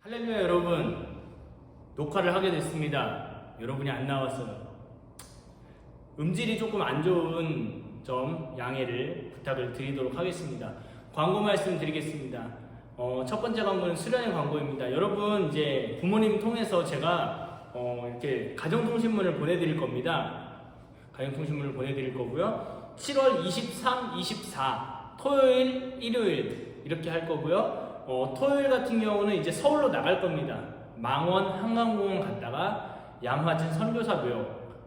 할렐루야 여러분, 녹화를 하게 됐습니다. 여러분이 안 나왔어요. 음질이 조금 안 좋은 점 양해를 부탁을 드리도록 하겠습니다. 광고 말씀 드리겠습니다. 첫 번째 광고는 수련의 광고입니다. 여러분 이제 부모님 통해서 제가 이렇게 가정통신문을 보내드릴 겁니다. 가정통신문을 보내드릴 거고요. 7월 23, 24 토요일, 일요일 이렇게 할 거고요. 토요일 같은 경우는 이제 서울로 나갈 겁니다. 망원 한강공원 갔다가 양화진 선교사묘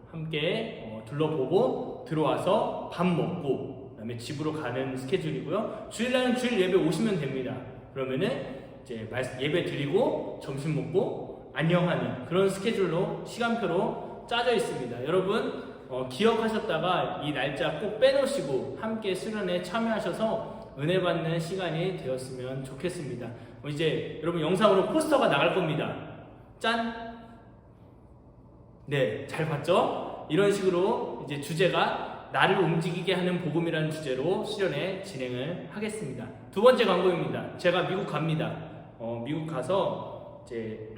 함께 둘러보고 들어와서 밥 먹고 그다음에 집으로 가는 스케줄이고요. 주일날은 주일 예배 오시면 됩니다. 그러면은 이제 예배 드리고 점심 먹고 안녕하는 그런 스케줄로 시간표로 짜져 있습니다. 여러분 기억하셨다가 이 날짜 꼭 빼놓으시고 함께 수련에 참여하셔서 은혜 받는 시간이 되었으면 좋겠습니다. 이제 여러분 영상으로 포스터가 나갈 겁니다. 짠! 네, 잘 봤죠? 이런 식으로 이제 주제가 나를 움직이게 하는 복음이라는 주제로 수련회 진행을 하겠습니다. 두 번째 광고입니다. 제가 미국 갑니다. 미국 가서 이제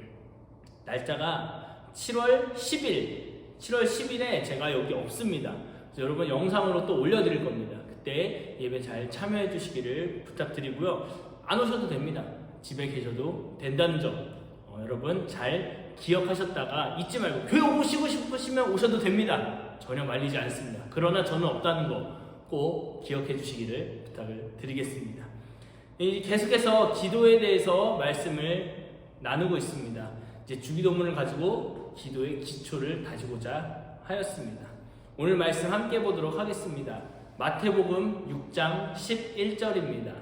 날짜가 7월 10일에 제가 여기 없습니다. 그래서 여러분 영상으로 또 올려드릴 겁니다. 그때 예배 잘 참여해 주시기를 부탁드리고요. 안 오셔도 됩니다. 집에 계셔도 된다는 점 여러분 잘 기억하셨다가 잊지 말고 교회 오시고 싶으시면 오셔도 됩니다. 전혀 말리지 않습니다. 그러나 저는 없다는 거 꼭 기억해 주시기를 부탁을 드리겠습니다. 계속해서 기도에 대해서 말씀을 나누고 있습니다. 이제 주기도문을 가지고 기도의 기초를 다지고자 하였습니다. 오늘 말씀 함께 보도록 하겠습니다. 마태복음 6장 11절입니다.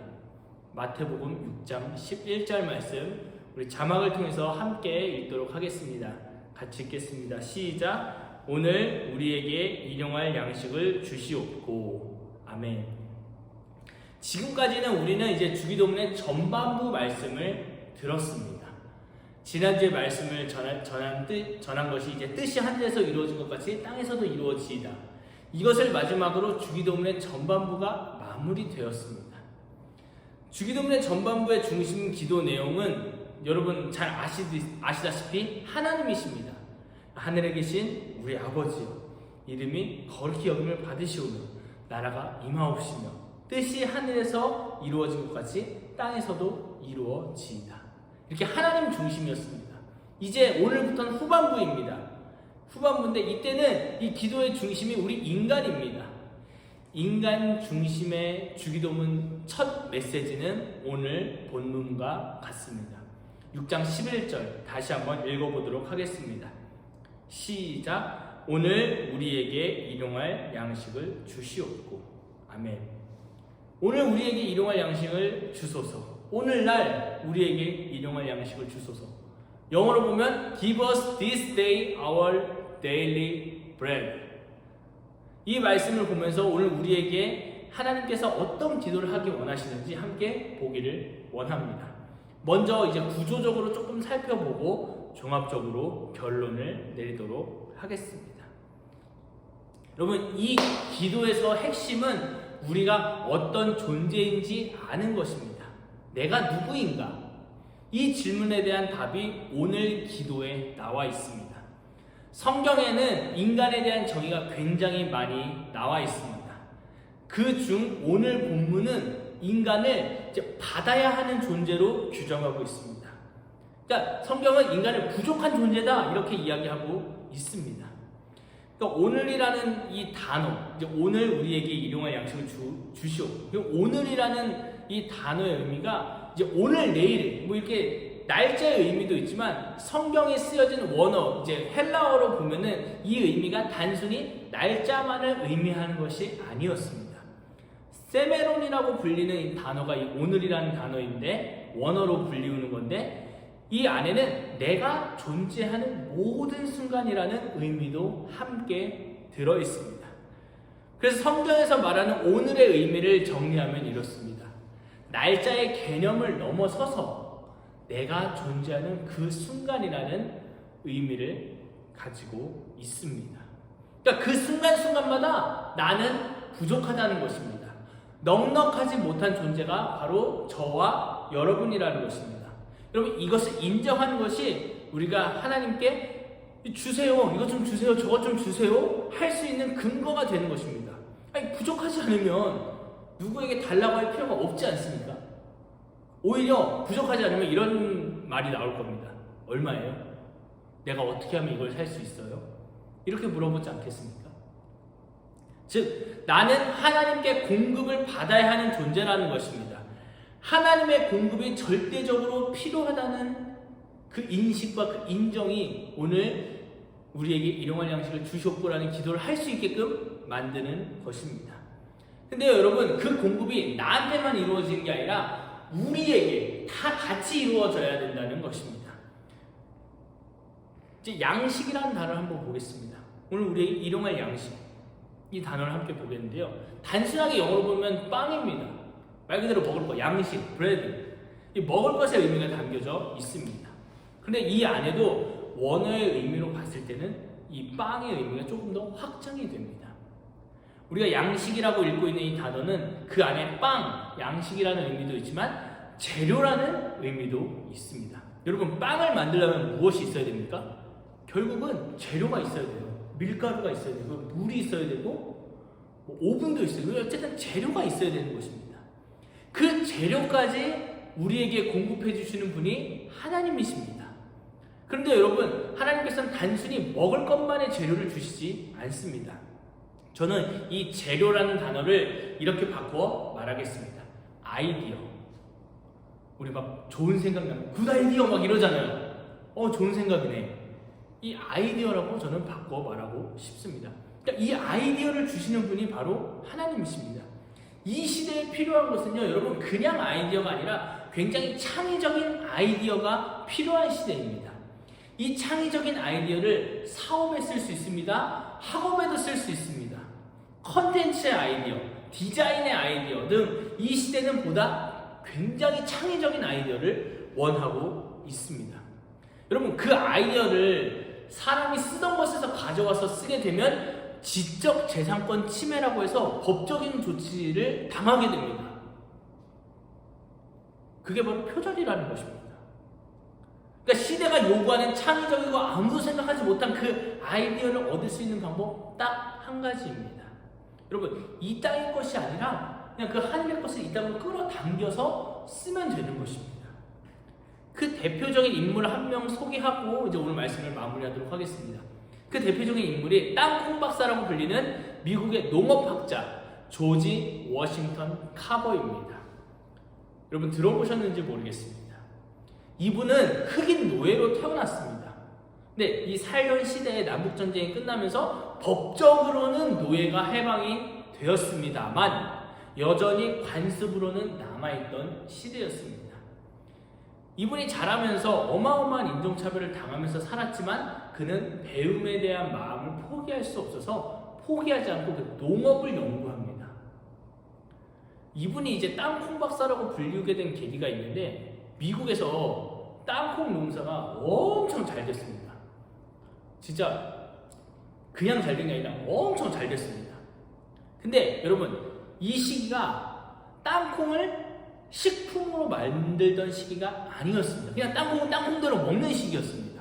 마태복음 6장 11절 말씀 우리 자막을 통해서 함께 읽도록 하겠습니다. 같이 읽겠습니다. 시작. 오늘 우리에게 일용할 양식을 주시옵고. 아멘. 지금까지는 우리는 이제 주기도문의 전반부 말씀을 들었습니다. 지난주에 말씀을 전한 것이 이제 뜻이 하늘에서 이루어진 것 같이 땅에서도 이루어지이다. 이것을 마지막으로 주기도문의 전반부가 마무리되었습니다. 주기도문의 전반부의 중심 기도 내용은 여러분 잘 아시다시피 하나님이십니다. 하늘에 계신 우리 아버지요, 이름이 거룩히 여김을 받으시오며 나라가 임하옵시며 뜻이 하늘에서 이루어진 것 같이 땅에서도 이루어지이다. 이렇게 하나님 중심이었습니다. 이제 오늘부터는 후반부입니다. 후반부인데 이때는 이 기도의 중심이 우리 인간입니다. 인간 중심의 주기도문 첫 메시지는 오늘 본문과 같습니다. 6장 11절 다시 한번 읽어보도록 하겠습니다. 시작. 오늘 우리에게 일용할 양식을 주시옵고. 아멘. 오늘 우리에게 일용할 양식을 주소서. 오늘날 우리에게 일용할 양식을 주소서. 영어로 보면 Give us this day our daily bread. 이 말씀을 보면서 오늘 우리에게 하나님께서 어떤 기도를 하기 원하시는지 함께 보기를 원합니다. 먼저 이제 구조적으로 조금 살펴보고 종합적으로 결론을 내리도록 하겠습니다. 여러분, 이 기도에서 핵심은 우리가 어떤 존재인지 아는 것입니다. 내가 누구인가? 이 질문에 대한 답이 오늘 기도에 나와 있습니다. 성경에는 인간에 대한 정의가 굉장히 많이 나와 있습니다. 그중 오늘 본문은 인간을 이제 받아야 하는 존재로 규정하고 있습니다. 그러니까 성경은 인간을 부족한 존재다 이렇게 이야기하고 있습니다. 그러니까 오늘이라는 이 단어, 이제 오늘 우리에게 일용할 양식을 주시오. 오늘이라는 이 단어의 의미가 이제 오늘, 내일 뭐 이렇게 날짜의 의미도 있지만 성경에 쓰여진 원어, 이제 헬라어로 보면은 이 의미가 단순히 날짜만을 의미하는 것이 아니었습니다. 세메론이라고 불리는 이 단어가 이 오늘이라는 단어인데 원어로 불리우는 건데 이 안에는 내가 존재하는 모든 순간이라는 의미도 함께 들어 있습니다. 그래서 성경에서 말하는 오늘의 의미를 정리하면 이렇습니다. 날짜의 개념을 넘어서서 내가 존재하는 그 순간이라는 의미를 가지고 있습니다. 그러니까 그 순간순간마다 나는 부족하다는 것입니다. 넉넉하지 못한 존재가 바로 저와 여러분이라는 것입니다. 여러분 이것을 인정하는 것이 우리가 하나님께 주세요, 이것 좀 주세요, 저것 좀 주세요 할 수 있는 근거가 되는 것입니다. 아니, 부족하지 않으면 누구에게 달라고 할 필요가 없지 않습니까? 오히려 부족하지 않으면 이런 말이 나올 겁니다. 얼마예요? 내가 어떻게 하면 이걸 살 수 있어요? 이렇게 물어보지 않겠습니까? 즉, 나는 하나님께 공급을 받아야 하는 존재라는 것입니다. 하나님의 공급이 절대적으로 필요하다는 그 인식과 그 인정이 오늘 우리에게 일용할 양식을 주셨고라는 기도를 할 수 있게끔 만드는 것입니다. 근데 여러분, 그 공급이 나한테만 이루어지는 게 아니라 우리에게 다 같이 이루어져야 된다는 것입니다. 이제 양식이라는 단어를 한번 보겠습니다. 오늘 우리에게 일용할 양식, 이 단어를 함께 보겠는데요. 단순하게 영어로 보면 빵입니다. 말 그대로 먹을 거, 양식, 브레드. 이 먹을 것의 의미가 담겨져 있습니다. 근데 이 안에도 원어의 의미로 봤을 때는 이 빵의 의미가 조금 더 확장이 됩니다. 우리가 양식이라고 읽고 있는 이 단어는 그 안에 빵, 양식이라는 의미도 있지만 재료라는 의미도 있습니다. 여러분, 빵을 만들려면 무엇이 있어야 됩니까? 결국은 재료가 있어야 돼요. 밀가루가 있어야 되고, 물이 있어야 되고, 오븐도 있어야 되고, 어쨌든 재료가 있어야 되는 것입니다. 그 재료까지 우리에게 공급해 주시는 분이 하나님이십니다. 그런데 여러분, 하나님께서는 단순히 먹을 것만의 재료를 주시지 않습니다. 저는 이 재료라는 단어를 이렇게 바꿔 말하겠습니다. 아이디어. 우리 막 좋은 생각 나면 굿 아이디어 막 이러잖아요. 좋은 생각이네. 이 아이디어라고 저는 바꿔 말하고 싶습니다. 그러니까 이 아이디어를 주시는 분이 바로 하나님이십니다. 이 시대에 필요한 것은요, 여러분, 그냥 아이디어가 아니라 굉장히 창의적인 아이디어가 필요한 시대입니다. 이 창의적인 아이디어를 사업에 쓸 수 있습니다. 학업에도 쓸 수 있습니다. 컨텐츠의 아이디어, 디자인의 아이디어 등 이 시대는 보다 굉장히 창의적인 아이디어를 원하고 있습니다. 여러분, 그 아이디어를 사람이 쓰던 것에서 가져와서 쓰게 되면 지적 재산권 침해라고 해서 법적인 조치를 당하게 됩니다. 그게 바로 표절이라는 것입니다. 그러니까 시대가 요구하는 창의적이고 아무도 생각하지 못한 그 아이디어를 얻을 수 있는 방법 딱 한 가지입니다. 여러분, 이 땅의 것이 아니라 그냥 그 하늘의 것을 이 땅으로 끌어당겨서 쓰면 되는 것입니다. 그 대표적인 인물 한 명 소개하고 이제 오늘 말씀을 마무리하도록 하겠습니다. 그 대표적인 인물이 땅콩 박사라고 불리는 미국의 농업학자 조지 워싱턴 카버입니다. 여러분, 들어보셨는지 모르겠습니다. 이분은 흑인 노예로 태어났습니다. 근데 이 살던 시대에 남북전쟁이 끝나면서 법적으로는 노예가 해방이 되었습니다만 여전히 관습으로는 남아있던 시대였습니다. 이분이 자라면서 어마어마한 인종차별을 당하면서 살았지만 그는 배움에 대한 마음을 포기할 수 없어서 포기하지 않고 그 농업을 연구합니다. 이분이 이제 땅콩 박사라고 불리게 된 계기가 있는데 미국에서 땅콩 농사가 엄청 잘 됐습니다. 진짜 그냥 잘 된 게 아니라 엄청 잘 됐습니다. 근데 여러분, 이 시기가 땅콩을 식품으로 만들던 시기가 아니었습니다. 그냥 땅콩은 땅콩대로 먹는 시기였습니다.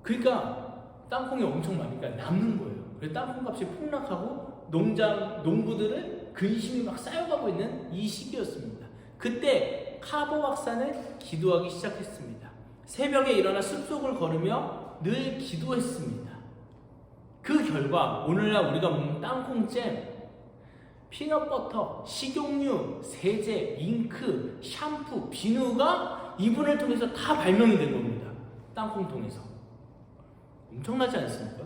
그러니까 땅콩이 엄청 많으니까 남는 거예요. 그래서 땅콩 값이 폭락하고 농부들은 근심이 막 쌓여가고 있는 이 시기였습니다. 그때 카버 박사는 기도하기 시작했습니다. 새벽에 일어나 숲속을 걸으며 늘 기도했습니다. 그 결과 오늘날 우리가 먹는 땅콩잼, 피넛버터, 식용유, 세제, 잉크, 샴푸, 비누가 이분을 통해서 다 발명이 된 겁니다. 땅콩 통해서. 엄청나지 않습니까?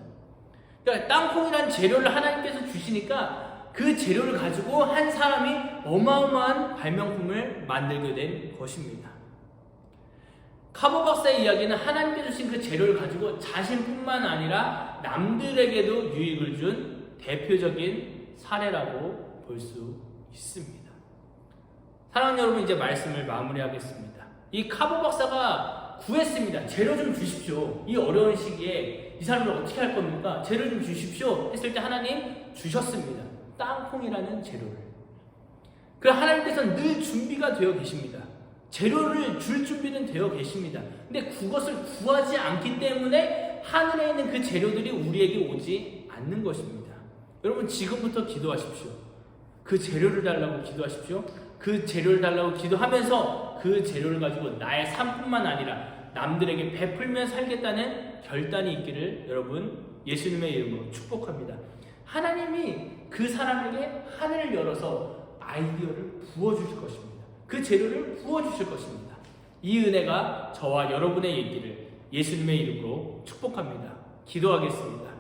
그러니까 땅콩이란 재료를 하나님께서 주시니까 그 재료를 가지고 한 사람이 어마어마한 발명품을 만들게 된 것입니다. 카버 박사의 이야기는 하나님께 주신 그 재료를 가지고 자신뿐만 아니라 남들에게도 유익을 준 대표적인 사례라고 볼 수 있습니다. 사랑하는 여러분, 이제 말씀을 마무리하겠습니다. 이 카버 박사가 구했습니다. 재료 좀 주십시오. 이 어려운 시기에 이 사람을 어떻게 할 겁니까? 재료 좀 주십시오 했을 때 하나님 주셨습니다. 땅콩이라는 재료를. 그 하나님께서는 늘 준비가 되어 계십니다. 재료를 줄 준비는 되어 계십니다. 근데 그것을 구하지 않기 때문에 하늘에 있는 그 재료들이 우리에게 오지 않는 것입니다. 여러분 지금부터 기도하십시오. 그 재료를 달라고 기도하십시오. 그 재료를 달라고 기도하면서 그 재료를 가지고 나의 삶뿐만 아니라 남들에게 베풀며 살겠다는 결단이 있기를 여러분 예수님의 이름으로 축복합니다. 하나님이 그 사람에게 하늘을 열어서 아이디어를 부어주실 것입니다. 그 재료를 부어주실 것입니다. 이 은혜가 저와 여러분의 있기를 예수님의 이름으로 축복합니다. 기도하겠습니다.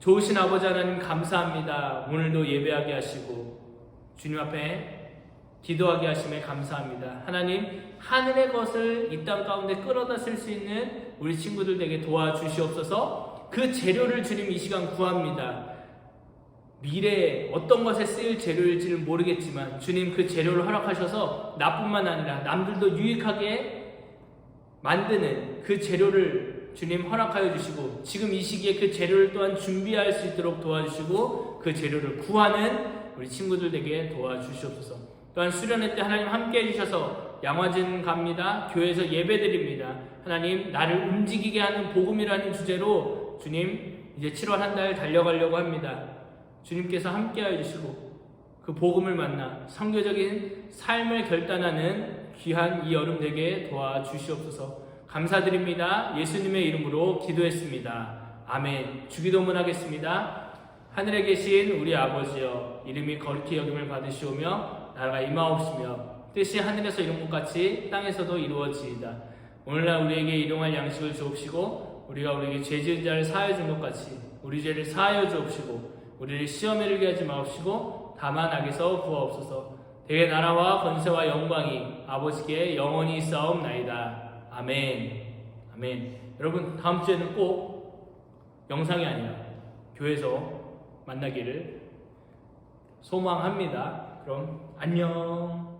좋으신 아버지 하나님 감사합니다. 오늘도 예배하게 하시고 주님 앞에 기도하게 하심에 감사합니다. 하나님 하늘의 것을 이 땅 가운데 끌어다 쓸 수 있는 우리 친구들에게 도와주시옵소서. 그 재료를 주님 이 시간 구합니다. 미래에 어떤 것에 쓰일 재료일지는 모르겠지만 주님 그 재료를 허락하셔서 나뿐만 아니라 남들도 유익하게 만드는 그 재료를 주님 허락하여 주시고 지금 이 시기에 그 재료를 또한 준비할 수 있도록 도와주시고 그 재료를 구하는 우리 친구들에게 도와주시옵소서. 또한 수련회 때 하나님 함께 해주셔서 양화진 갑니다. 교회에서 예배드립니다. 하나님 나를 움직이게 하는 복음이라는 주제로 주님 이제 7월 한 달 달려가려고 합니다. 주님께서 함께하여 주시고 그 복음을 만나 선교적인 삶을 결단하는 귀한 이 여름 되게 도와주시옵소서. 감사드립니다. 예수님의 이름으로 기도했습니다. 아멘. 주기도문 하겠습니다. 하늘에 계신 우리 아버지여 이름이 거룩히 여김을 받으시오며 나라가 임하옵시며 뜻이 하늘에서 이룬 것 같이 땅에서도 이루어지이다. 오늘날 우리에게 일용할 양식을 주옵시고 우리가 우리에게 죄 지은 자를 사하여 준 것 같이 우리 죄를 사하여 주옵시고 우리를 시험에 들게 하지 마옵시고 다만 악에서 구하옵소서. 대개 나라와 권세와 영광이 아버지께 영원히 있사옵나이다. 아멘. 아멘. 여러분 다음 주에는 꼭 영상이 아니라 교회에서 만나기를 소망합니다. 그럼 안녕.